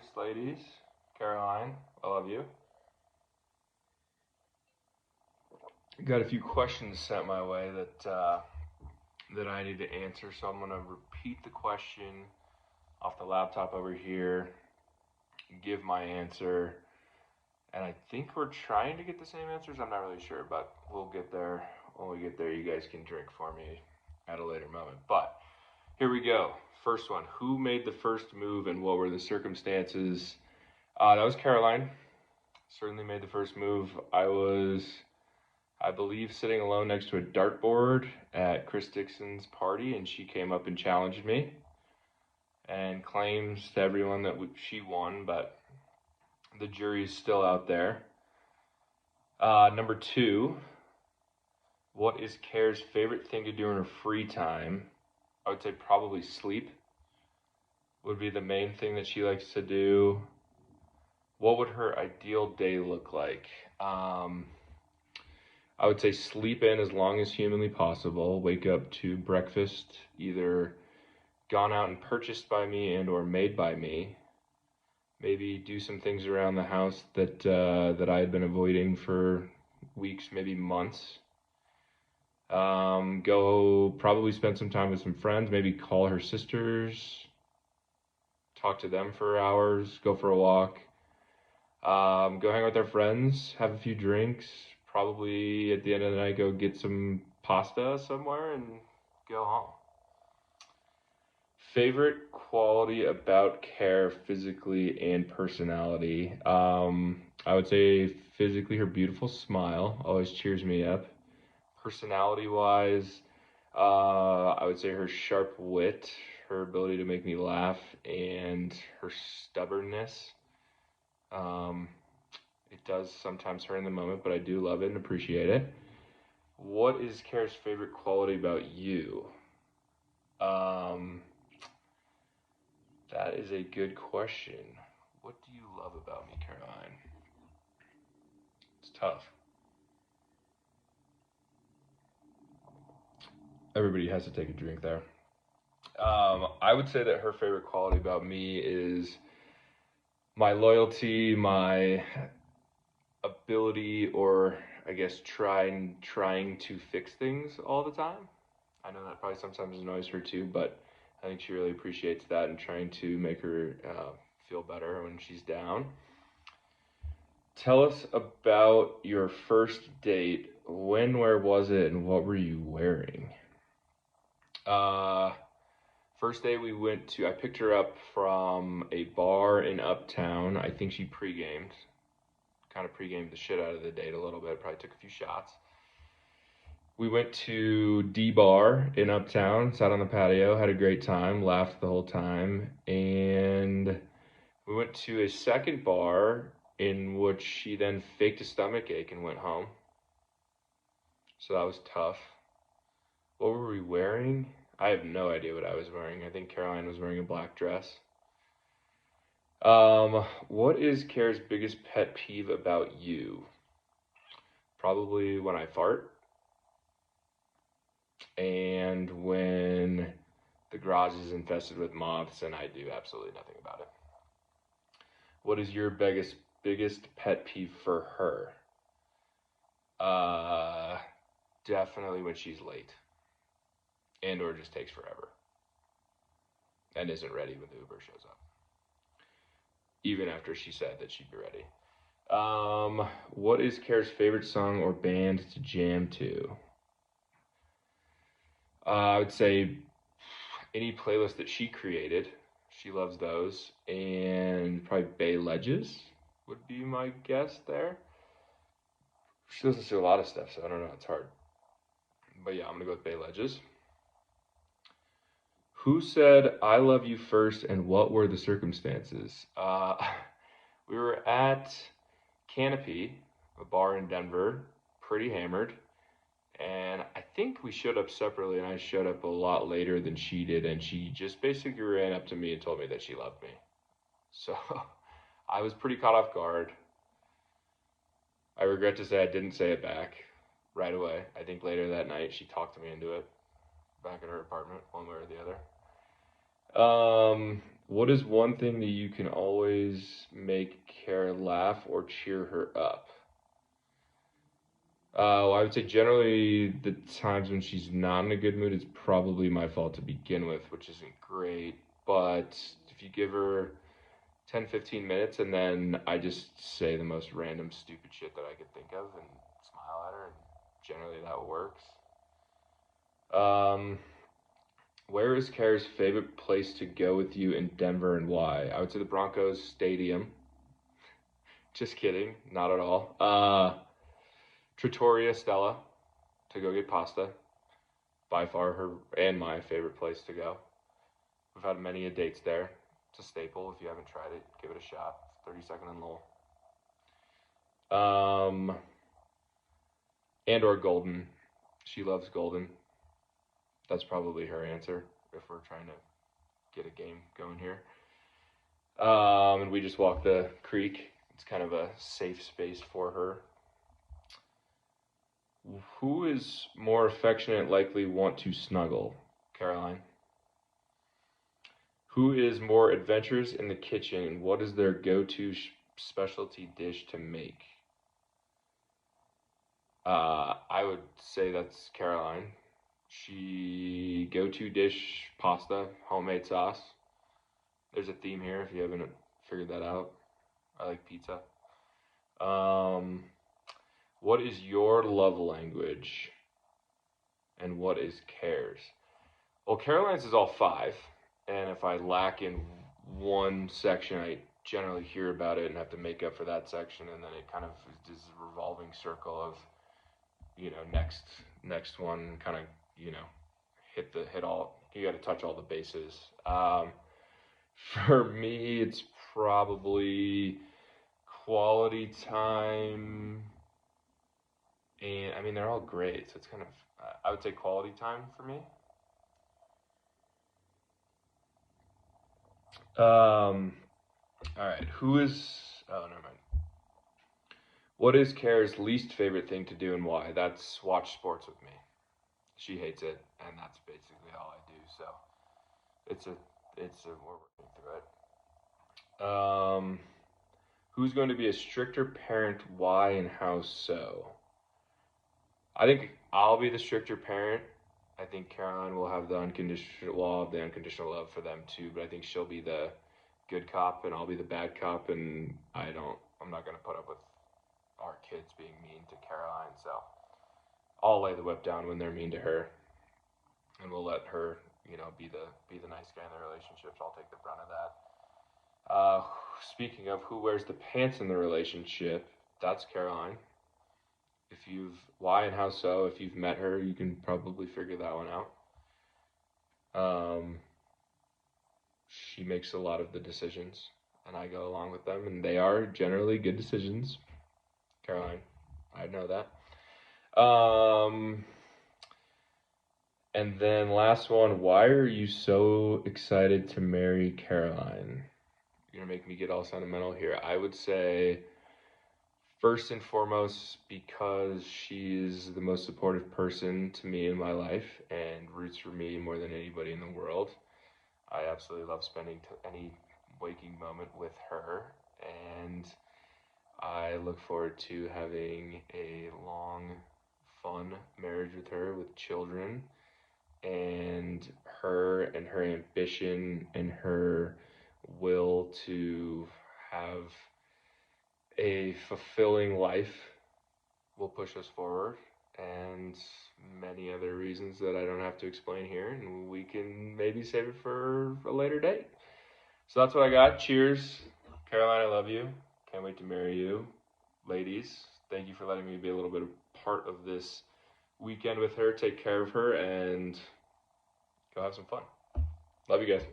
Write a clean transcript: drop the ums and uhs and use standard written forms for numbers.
Cheers, ladies. Caroline, I love you. Got a few questions sent my way that I need to answer, so I'm gonna repeat the question off the laptop over here, give my answer, and I think we're trying to get the same answers. I'm not really sure, but we'll get there. When we get there, you guys can drink for me at a later moment. But here we go. First one. Who made the first move and what were the circumstances? That was Caroline. Certainly made the first move. I was, I believe, sitting alone next to a dartboard at Chris Dixon's party, and she came up and challenged me and claims to everyone that she won, but the jury's still out there. Number two, what is Kara's favorite thing to do in her free time? I would say probably sleep would be the main thing that she likes to do. What would her ideal day look like? I would say sleep in as long as humanly possible, wake up to breakfast, either gone out and purchased by me and or made by me. Maybe do some things around the house that I had been avoiding for weeks, maybe months. Go probably spend some time with some friends, maybe call her sisters, talk to them for hours, go for a walk. Go hang out with our friends, have a few drinks, probably at the end of the night go get some pasta somewhere and go home. Favorite quality about Care, physically and personality? I would say physically her beautiful smile always cheers me up. Personality wise, I would say her sharp wit, her ability to make me laugh, and her stubbornness. It does sometimes hurt in the moment, but I do love it and appreciate it. What is Kara's favorite quality about you? That is a good question. What do you love about me, Caroline? It's tough. Everybody has to take a drink there. I would say that her favorite quality about me is my loyalty, my ability, or I guess trying to fix things all the time. I know that probably sometimes annoys her too, but I think she really appreciates that and trying to make her feel better when she's down. Tell us about your first date. When, where was it, and what were you wearing? Uh, First day we went to, I picked her up from a bar in Uptown. I think she pre-gamed, kind of pre-gamed the shit out of the date a little bit, probably took a few shots. We went to D Bar in Uptown, sat on the patio, had a great time, laughed the whole time, and we went to a second bar in which she then faked a stomach ache and went home. So that was tough. What were we wearing? I have no idea what I was wearing. I think Caroline was wearing a black dress. What is Kara's biggest pet peeve about you? Probably when I fart and when the garage is infested with moths and I do absolutely nothing about it. What is your biggest pet peeve for her? Definitely when she's late and or just takes forever and isn't ready when the Uber shows up, even after she said that she'd be ready. What is Kara's favorite song or band to jam to? I would say any playlist that she created. She loves those, and probably Bay Ledges would be my guess there. She listens to a lot of stuff, so I don't know. It's hard. But yeah, I'm gonna go with Bay Ledges. Who said "I love you" first, and what were the circumstances? We were at Canopy, a bar in Denver, pretty hammered, and I think we showed up separately, and I showed up a lot later than she did, and she just basically ran up to me and told me that she loved me. So I was pretty caught off guard. I regret to say I didn't say it back right away. I think later that night she talked me into it back at her apartment, one way or the other. What is one thing that you can always make Kara laugh or cheer her up? Well, I would say generally the times when she's not in a good mood, it's probably my fault to begin with, which isn't great. But if you give her 10, 15 minutes and then I just say the most random, stupid shit that I could think of and smile at her, and generally that works. Um, where is Kara's favorite place to go with you in Denver and why? I would say the Broncos Stadium. Just kidding, not at all. Trattoria Stella to go get pasta. By far her and my favorite place to go. We've had many a dates there. It's a staple. If you haven't tried it, give it a shot. 32nd and Lowell. And or Golden. She loves Golden. That's probably her answer if we're trying to get a game going here. And we just walk the creek. It's kind of a safe space for her. Who is more affectionate, likely want to snuggle? Caroline. Who is more adventurous in the kitchen, and what is their go-to specialty dish to make? I would say that's Caroline. She go-to dish pasta, homemade sauce. There's a theme here if you haven't figured that out. I like pizza. What is your love language? And what is Care's? Well, Caroline's is all 5, and if I lack in one section, I generally hear about it and have to make up for that section, and then it kind of is a revolving circle of, next one, kind of, hit all. You got to touch all the bases. For me, it's probably quality time, and I mean they're all great, so it's kind of. I would say quality time for me. All right. Who is? Oh, never mind. What is Kara's least favorite thing to do and why? That's watch sports with me. She hates it, and that's basically all I do. So we're working through it. Who's going to be a stricter parent? Why and how so? I think I'll be the stricter parent. I think Caroline will have the unconditional love for them too, but I think she'll be the good cop and I'll be the bad cop, and I'm not gonna put up with our kids being mean to Caroline, so I'll lay the whip down when they're mean to her, and we'll let her, be the nice guy in the relationships. I'll take the brunt of that. Speaking of who wears the pants in the relationship, that's Caroline. Why and how so? If you've met her, you can probably figure that one out. She makes a lot of the decisions, and I go along with them, and they are generally good decisions. Caroline, I know that. And then last one, why are you so excited to marry Caroline? You're gonna make me get all sentimental here. I would say, first and foremost, because she's the most supportive person to me in my life and roots for me more than anybody in the world. I absolutely love spending any waking moment with her, and I look forward to having a long, fun marriage with her with children, and her ambition and her will to have a fulfilling life will push us forward, and many other reasons that I don't have to explain here, and we can maybe save it for a later date. So that's what I got. Cheers. Caroline, I love you. Can't wait to marry you. Ladies, thank you for letting me be a little bit of part of this weekend with her. Take care of her and go have some fun. Love you guys.